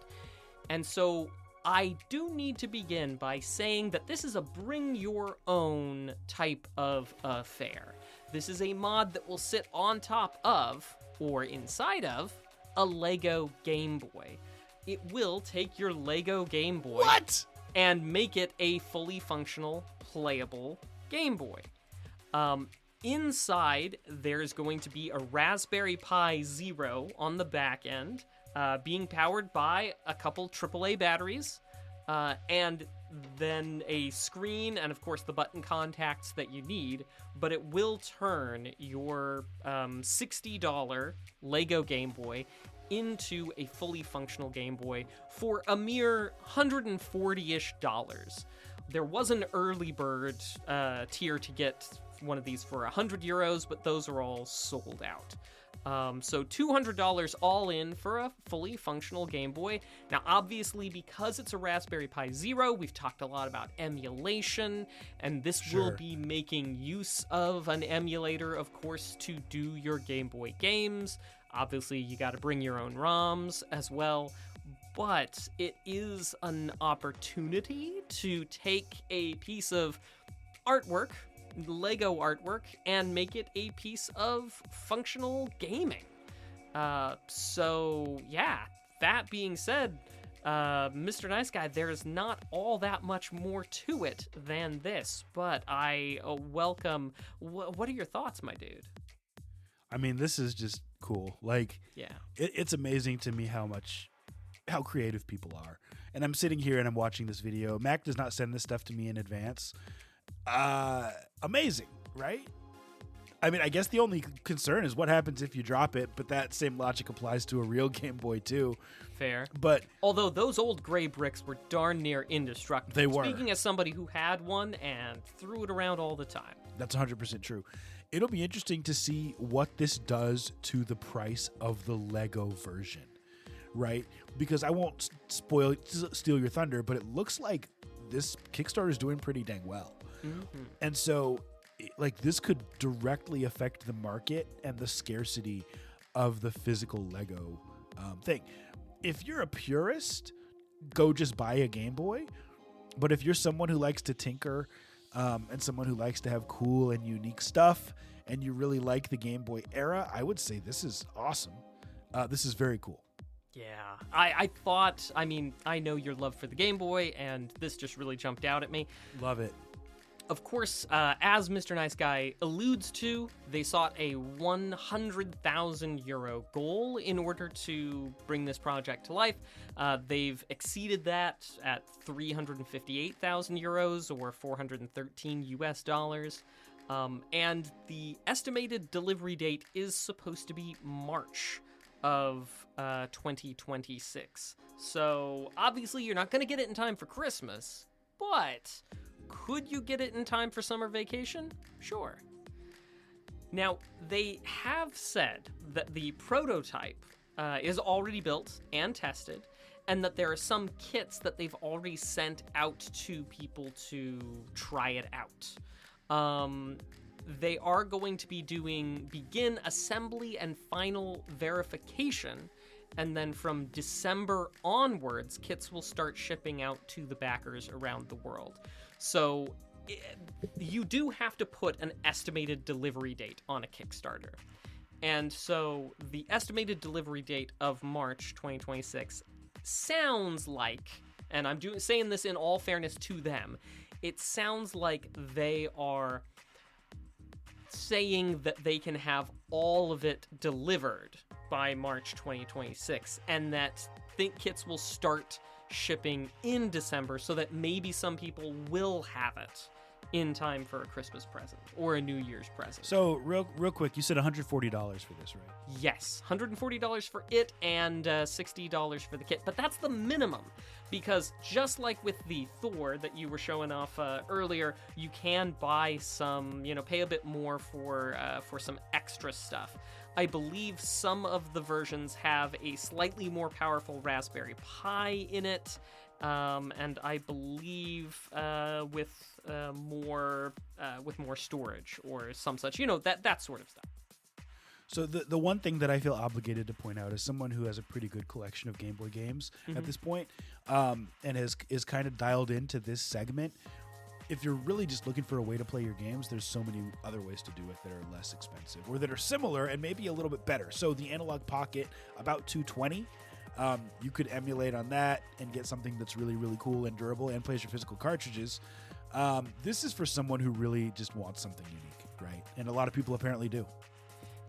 And so I do need to begin by saying that this is a bring-your-own type of affair. This is a mod that will sit on top of, or inside of, a Lego Game Boy. It will take your Lego Game Boy and make it a fully functional, playable Game Boy. Inside, there's going to be a Raspberry Pi Zero on the back end, being powered by a couple AAA batteries, and then a screen and, of course, the button contacts that you need, but it will turn your $60 Lego Game Boy into a fully functional Game Boy for a mere $140-ish. There was an early bird tier to get one of these for 100 euros, but those are all sold out. So $200 all in for a fully functional Game Boy. Now, obviously, because it's a Raspberry Pi Zero, we've talked a lot about emulation, and this will be making use of an emulator, of course, to do your Game Boy games. Obviously, you got to bring your own ROMs as well, but it is an opportunity to take a piece of artwork, Lego artwork, and make it a piece of functional gaming. So yeah, that being said, Mr. Nice Guy, there's not all that much more to it than this, but I welcome. What are your thoughts, my dude? I mean, this is just cool. Like, yeah, it's amazing to me how creative people are. And I'm sitting here and I'm watching this video. Mac does not send this stuff to me in advance. Amazing, right? I mean, I guess the only concern is what happens if you drop it, but that same logic applies to a real Game Boy too. Fair. But although those old gray bricks were darn near indestructible. They were. Speaking as somebody who had one and threw it around all the time. That's 100% true. It'll be interesting to see what this does to the price of the Lego version, right? Because I won't steal your thunder, but it looks like this Kickstarter is doing pretty dang well. Mm-hmm. And so, like, this could directly affect the market and the scarcity of the physical Lego thing. If you're a purist, go just buy a Game Boy. But if you're someone who likes to tinker and someone who likes to have cool and unique stuff, and you really like the Game Boy era, I would say this is awesome. This is very cool. Yeah, I thought, I mean, I know your love for the Game Boy, and this just really jumped out at me. Love it. Of course, as Mr. Nice Guy alludes to, they sought a 100,000 euro goal in order to bring this project to life. They've exceeded that at 358,000 euros or 413 US dollars. And the estimated delivery date is supposed to be March of 2026. So obviously you're not going to get it in time for Christmas, but could you get it in time for summer vacation? Sure. Now, they have said that the prototype is already built and tested, and that there are some kits that they've already sent out to people to try it out. They are going to be begin assembly and final verification, and then from December onwards, kits will start shipping out to the backers around the world. So you do have to put an estimated delivery date on a Kickstarter. And so the estimated delivery date of March 2026 sounds like, and I'm saying this in all fairness to them, it sounds like they are saying that they can have all of it delivered by March 2026, and that kits will start shipping in December, so that maybe some people will have it in time for a Christmas present or a New Year's present. So real quick, you said $140 for this, right? Yes, $140 for it and $60 for the kit, but that's the minimum, because just like with the Thor that you were showing off earlier, you can buy some, pay a bit more for some extra stuff. I believe some of the versions have a slightly more powerful Raspberry Pi in it, and I believe with more storage or some such, that sort of stuff. So the one thing that I feel obligated to point out, as someone who has a pretty good collection of Game Boy games at this point, and is kind of dialed into this segment, if you're really just looking for a way to play your games, there's so many other ways to do it that are less expensive or that are similar and maybe a little bit better. So the Analog Pocket, about $220. You could emulate on that and get something that's really, really cool and durable and plays your physical cartridges. This is for someone who really just wants something unique, right? And a lot of people apparently do.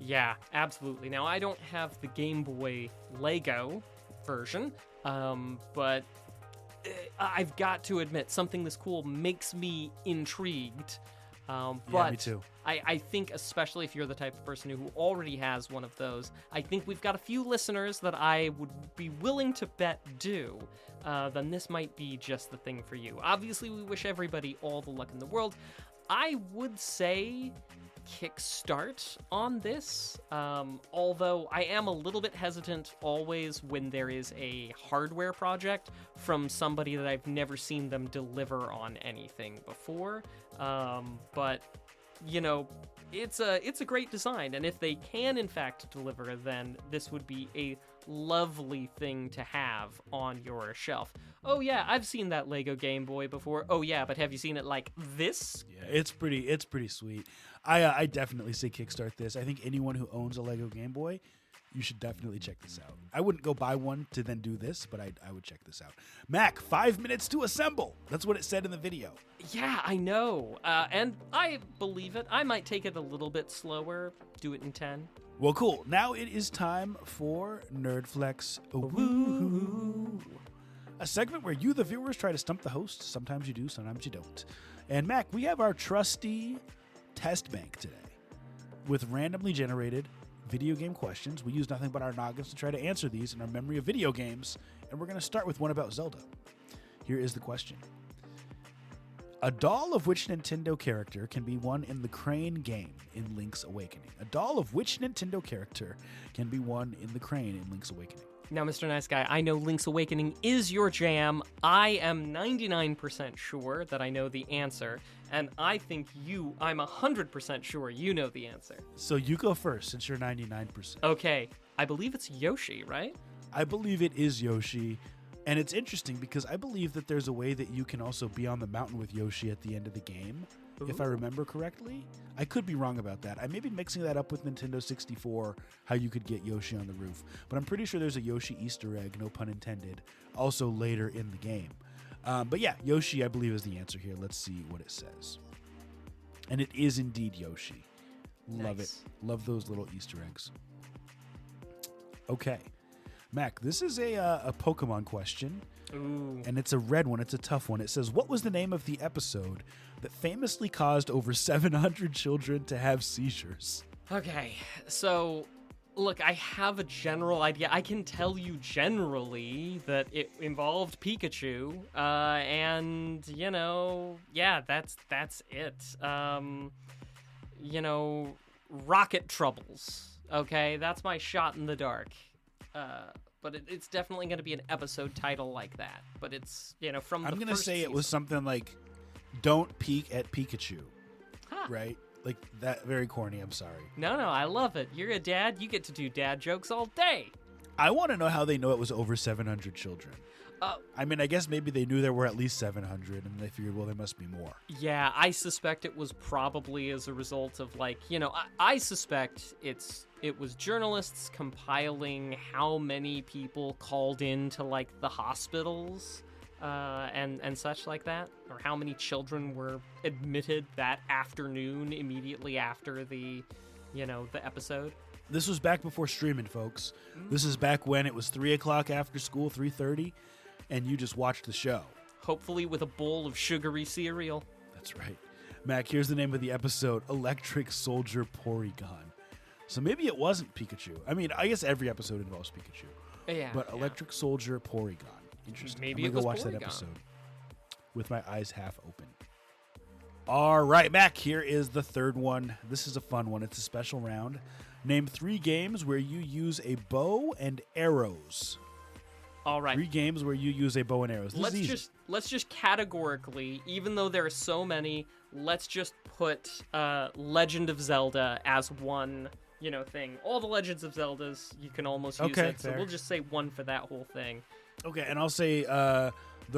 Yeah, absolutely. Now, I don't have the Game Boy Lego version, but I've got to admit, something this cool makes me intrigued. But yeah, me too. I think, especially if you're the type of person who already has one of those, I think we've got a few listeners that I would be willing to bet do, then this might be just the thing for you. Obviously, we wish everybody all the luck in the world. I would say kickstart on this, although I am a little bit hesitant always when there is a hardware project from somebody that I've never seen them deliver on anything before, but it's a great design, and if they can in fact deliver, then this would be a lovely thing to have on your shelf. Oh yeah, I've seen that Lego Game Boy before. Oh yeah, but have you seen it like this? Yeah, it's pretty sweet. I definitely say kickstart this. I think anyone who owns a Lego Game Boy, you should definitely check this out. I wouldn't go buy one to then do this, but I would check this out. Mac, 5 minutes to assemble. That's what it said in the video. Yeah, I know. And I believe it. I might take it a little bit slower, do it in 10. Well, cool. Now it is time for Nerdflex. Woo! A segment where you, the viewers, try to stump the host. Sometimes you do, sometimes you don't. And Mac, we have our trusty test bank today with randomly generated video game questions. We use nothing but our noggins to try to answer these in our memory of video games, and we're going to start with one about Zelda. Here is the question. A doll of which Nintendo character can be won in the Crane game in Link's Awakening? A doll of which Nintendo character can be won in the Crane in Link's Awakening? Now, Mr. Nice Guy, I know Link's Awakening is your jam. I am 99% sure that I know the answer, and I'm 100% sure you know the answer. So you go first, since you're 99%. Okay, I believe it's Yoshi, right? I believe it is Yoshi, and it's interesting because I believe that there's a way that you can also be on the mountain with Yoshi at the end of the game, if I remember correctly. I could be wrong about that. I may be mixing that up with Nintendo 64, how you could get Yoshi on the roof. But I'm pretty sure there's a Yoshi Easter egg, no pun intended, also later in the game. But yeah, Yoshi, I believe, is the answer here. Let's see what it says. And it is indeed Yoshi. Love Nice. it. Love those little Easter eggs. Okay. Mac, this is a Pokemon question. Ooh. And it's a red one. It's a tough one. It says, what was the name of the episode that famously caused over 700 children to have seizures? Okay, so look, I have a general idea. I can tell you generally that it involved Pikachu, and yeah, that's it. Rocket Troubles. Okay, that's my shot in the dark. But it's definitely going to be an episode title like that. But it's, from the I'm going to first say it was season. something like, Don't Peek at Pikachu. Huh. right? Like that, very corny. I'm sorry. No, I love it. You're a dad. You get to do dad jokes all day. I want to know how they know it was over 700 children. Uh, I mean, I guess maybe they knew there were at least 700, and they figured, well, there must be more. Yeah, I suspect it was probably as a result of I suspect it was journalists compiling how many people called in to the hospitals and such like that, or how many children were admitted that afternoon immediately after the episode. This was back before streaming, folks. This is back when it was 3 o'clock after school, 3:30, and you just watched the show. Hopefully with a bowl of sugary cereal. That's right. Mac, here's the name of the episode, Electric Soldier Porygon. So maybe it wasn't Pikachu. I mean, I guess every episode involves Pikachu. Yeah. But Electric Soldier Porygon. Interesting. Maybe I'm it gonna go was watch that Porygon. episode with my eyes half open. All right, Mac, here is the third one. This is a fun one. It's a special round. Name 3 games where you use a bow and arrows. All right. 3 games where you use a bow and arrows. This is easy. Let's just categorically, even though there are so many, let's just put Legend of Zelda as one, thing. All the Legends of Zeldas, you can almost use it. So fair. we'll just say one for that whole thing. Okay, and I'll say the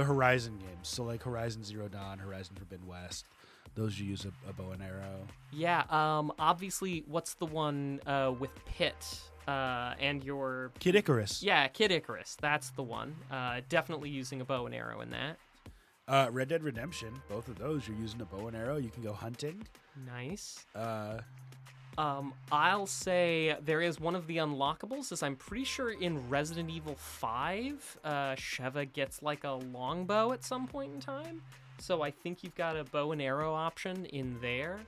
Horizon games. So like Horizon Zero Dawn, Horizon Forbidden West. Those you use a bow and arrow. Yeah. Obviously, what's the one with Pit and your Kid Icarus. Yeah, Kid Icarus. That's the one. Definitely using a bow and arrow in that. Red Dead Redemption. Both of those, you're using a bow and arrow. You can go hunting. Nice. I'll say there is one of the unlockables, as I'm pretty sure in Resident Evil 5, Sheva gets a longbow at some point in time. So I think you've got a bow and arrow option in there.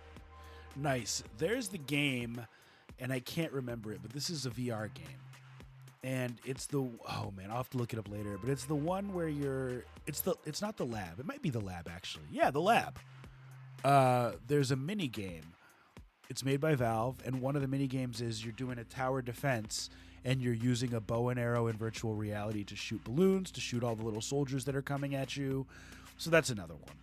Nice. There's the game, and I can't remember it, but this is a VR game. And it's oh man, I'll have to look it up later, but it's the one where it's not the lab. It might be the lab, actually. Yeah, the lab. There's a mini game. It's made by Valve, and one of the mini games is you're doing a tower defense, and you're using a bow and arrow in virtual reality to shoot balloons, to shoot all the little soldiers that are coming at you. So that's another one.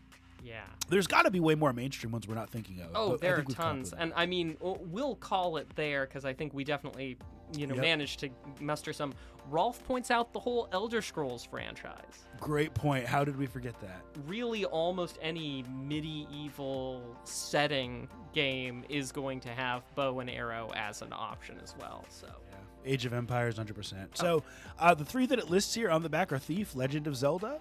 Yeah. There's got to be way more mainstream ones we're not thinking of. Oh, but I there are think we've come up tons. with And I mean, we'll call it there because I think we definitely, Yep. managed to muster some. Rolf points out the whole Elder Scrolls franchise. Great point. How did we forget that? Really, almost any medieval setting game is going to have bow and arrow as an option as well. So. Yeah. Age of Empires, 100%. So the 3 that it lists here on the back are Thief, Legend of Zelda,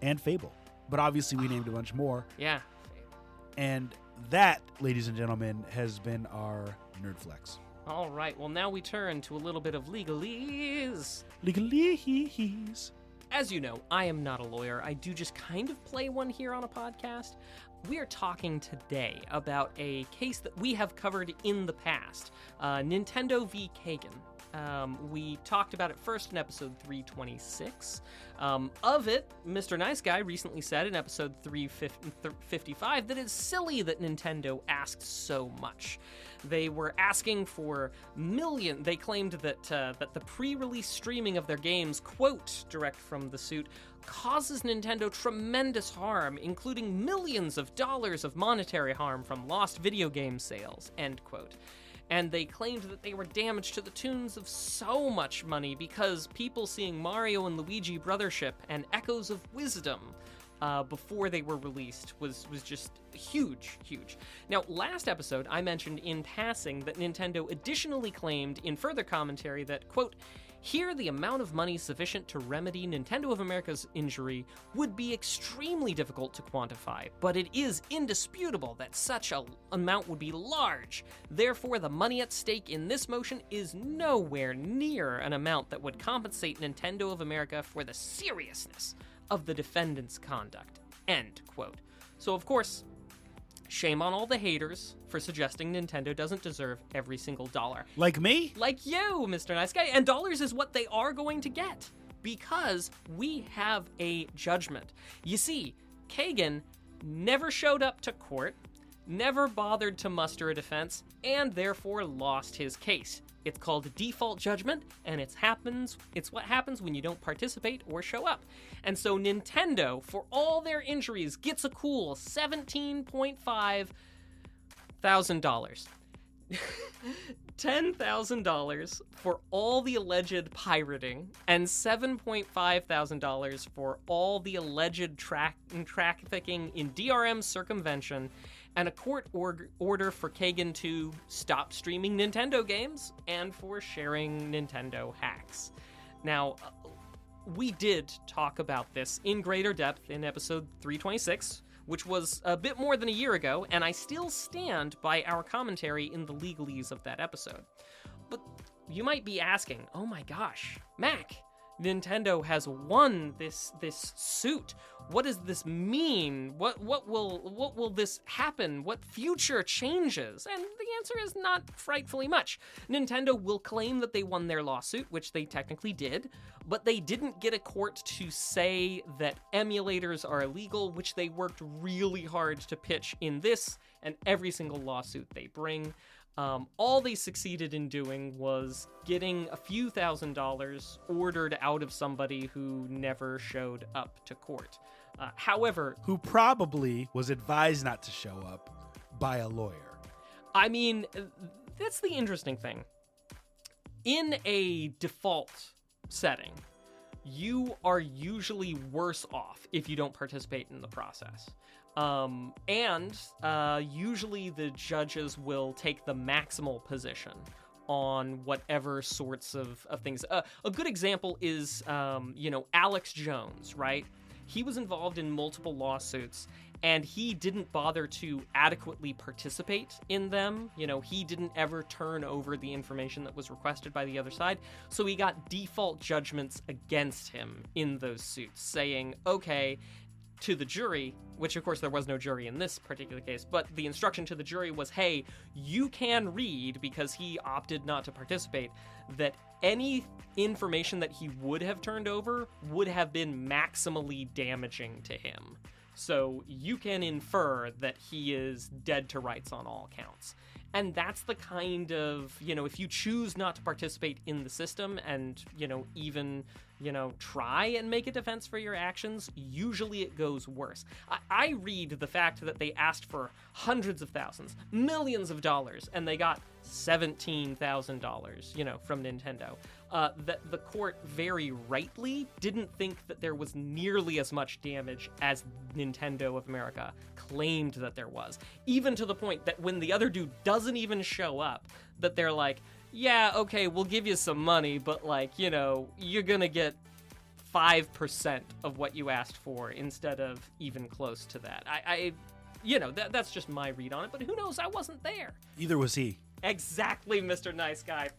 and Fable. But obviously we named a bunch more. Yeah. And that, ladies and gentlemen, has been our Nerd Flex. All right. Well, now we turn to a little bit of legalese. Legalese. As you know, I am not a lawyer. I do just kind of play one here on a podcast. We are talking today about a case that we have covered in the past, Nintendo v. Kagan. We talked about it first in episode 326. Of it, Mr. Nice Guy recently said in episode 355 that it's silly that Nintendo asked so much. They were asking for millions. They claimed that the pre-release streaming of their games, quote, direct from the suit, causes Nintendo tremendous harm, including millions of dollars of monetary harm from lost video game sales, end quote. And they claimed that they were damaged to the tunes of so much money because people seeing Mario and Luigi Brothership and Echoes of Wisdom before they were released was just huge. Now, last episode, I mentioned in passing that Nintendo additionally claimed in further commentary that, quote, here, the amount of money sufficient to remedy Nintendo of America's injury would be extremely difficult to quantify, but it is indisputable that such an amount would be large. Therefore, the money at stake in this motion is nowhere near an amount that would compensate Nintendo of America for the seriousness of the defendant's conduct. End quote. So, of course, shame on all the haters for suggesting Nintendo doesn't deserve every single dollar. Like me? Like you, Mr. Nice Guy. And dollars is what they are going to get because we have a judgment. You see, Kagan never showed up to court, never bothered to muster a defense, and therefore lost his case. It's called a default judgment, and it's what happens when you don't participate or show up. And so Nintendo, for all their injuries, gets a cool 17.5 $10,000. $10,000 for all the alleged pirating and $7,500 for all the alleged trafficking in DRM circumvention, and a court order for Kagan to stop streaming Nintendo games and for sharing Nintendo hacks. Now, we did talk about this in greater depth in episode 326, which was a bit more than a year ago, and I still stand by our commentary in the legalese of that episode. But you might be asking, oh my gosh, Mac, Nintendo has won this suit. What does this mean? What will this happen? What future changes? And the answer is not frightfully much. Nintendo will claim that they won their lawsuit, which they technically did, but they didn't get a court to say that emulators are illegal, which they worked really hard to pitch in this and every single lawsuit they bring. All they succeeded in doing was getting a few $1,000s ordered out of somebody who never showed up to court. However, who probably was advised not to show up by a lawyer. I mean, that's the interesting thing. In a default setting, you are usually worse off if you don't participate in the process. Usually the judges will take the maximal position on whatever sorts of things. A good example is, Alex Jones, right? He was involved in multiple lawsuits, and he didn't bother to adequately participate in them. He didn't ever turn over the information that was requested by the other side, so he got default judgments against him in those suits, saying, okay, to the jury, which of course there was no jury in this particular case, but the instruction to the jury was, hey, you can read, because he opted not to participate, that any information that he would have turned over would have been maximally damaging to him. So you can infer that he is dead to rights on all counts. And that's the kind of, if you choose not to participate in the system and, even, try and make a defense for your actions, usually it goes worse. I read the fact that they asked for hundreds of thousands, millions of dollars, and they got $17,000, from Nintendo. That the court very rightly didn't think that there was nearly as much damage as Nintendo of America claimed that there was. Even to the point that when the other dude doesn't even show up, that they're like, yeah, okay, we'll give you some money, but you're gonna get 5% of what you asked for instead of even close to that. That's just my read on it, but who knows? I wasn't there. Either was he. Exactly, Mr. Nice Guy.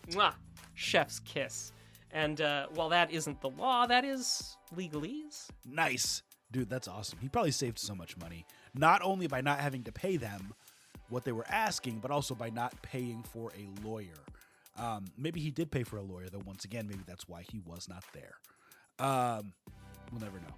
Mwah. Chef's kiss. And while that isn't the law, that is legalese. Nice. Dude, that's awesome. He probably saved so much money, not only by not having to pay them what they were asking, but also by not paying for a lawyer. Maybe he did pay for a lawyer, though. Once again, maybe that's why he was not there. We'll never know.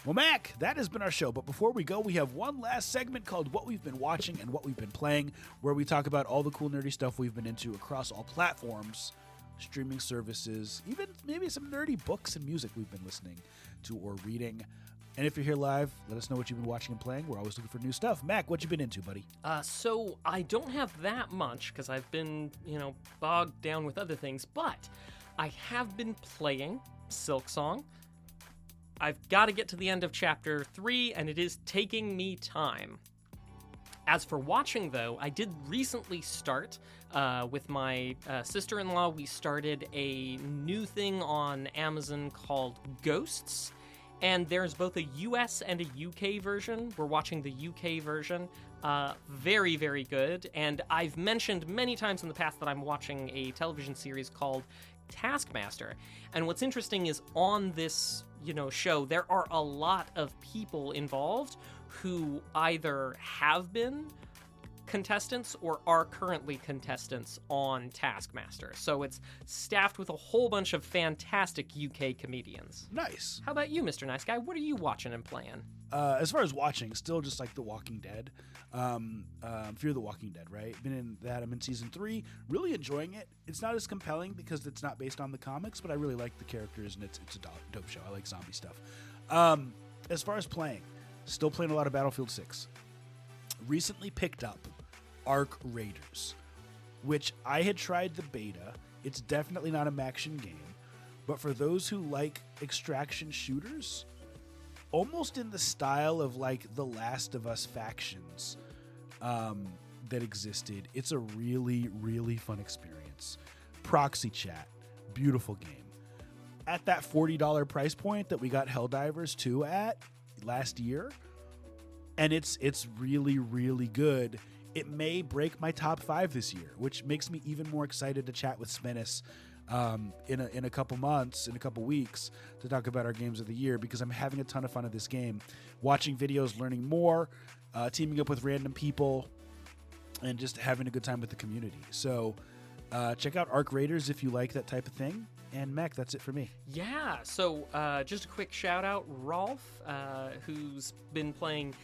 Well, Mac, that has been our show. But before we go, we have one last segment called What We've Been Watching and What We've Been Playing, where we talk about all the cool, nerdy stuff we've been into across all platforms, streaming services, even maybe some nerdy books and music we've been listening to or reading. And if you're here live, let us know what you've been watching and playing. We're always looking for new stuff. Mac, what you been into, buddy? So I don't have that much because I've been, bogged down with other things, but I have been playing Silksong. I've got to get to the end of Chapter 3, and it is taking me time. As for watching, though, I did recently start with my sister-in-law. We started a new thing on Amazon called Ghosts, and there's both a US and a UK version. We're watching the UK version. Very, very good. And I've mentioned many times in the past that I'm watching a television series called Taskmaster. And what's interesting is on this, show, there are a lot of people involved who either have been contestants or are currently contestants on Taskmaster. So it's staffed with a whole bunch of fantastic UK comedians. Nice. How about you, Mr. Nice Guy? What are you watching and playing? As far as watching, still just like The Walking Dead. Fear the Walking Dead, right? Been in that. I'm in season 3. Really enjoying it. It's not as compelling because it's not based on the comics, but I really like the characters, and it's a dope show. I like zombie stuff. As far as playing, still playing a lot of Battlefield 6. Recently picked up Arc Raiders, which I had tried the beta. It's definitely not a Maction game, but for those who like extraction shooters, almost in the style of like the Last of Us factions that existed, it's a really, really fun experience. Proxy chat, beautiful game. At that $40 price point that we got Helldivers 2 at last year, and it's really, really good. It may break my top 5 this year, which makes me even more excited to chat with Smenis in a couple months, in a couple weeks, to talk about our games of the year, because I'm having a ton of fun at this game, watching videos, learning more, teaming up with random people, and just having a good time with the community. So check out Arc Raiders if you like that type of thing. And Mac, that's it for me. Yeah, so just a quick shout out, Rolf, who's been playing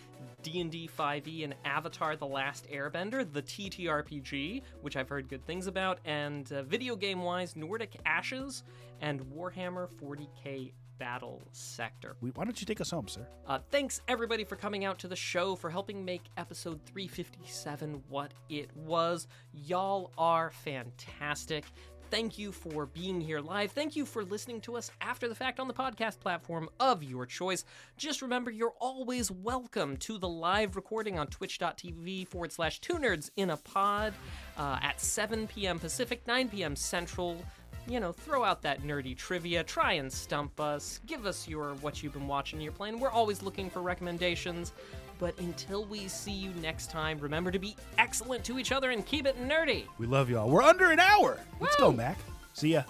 D&D 5e and Avatar The Last Airbender, the TTRPG, which I've heard good things about, and video game-wise, Nordic Ashes and Warhammer 40k Battle Sector. Why don't you take us home, sir? Thanks, everybody, for coming out to the show, for helping make episode 357 what it was. Y'all are fantastic. Thank you for being here live. Thank you for listening to us after the fact on the podcast platform of your choice. Just remember, you're always welcome to the live recording on twitch.tv/2nerdsinapod at 7 p.m. Pacific, 9 p.m. Central. You know, throw out that nerdy trivia, try and stump us, give us what you've been watching, you're playing. We're always looking for recommendations. But until we see you next time, remember to be excellent to each other and keep it nerdy. We love y'all. We're under an hour. Let's go, Mac. See ya.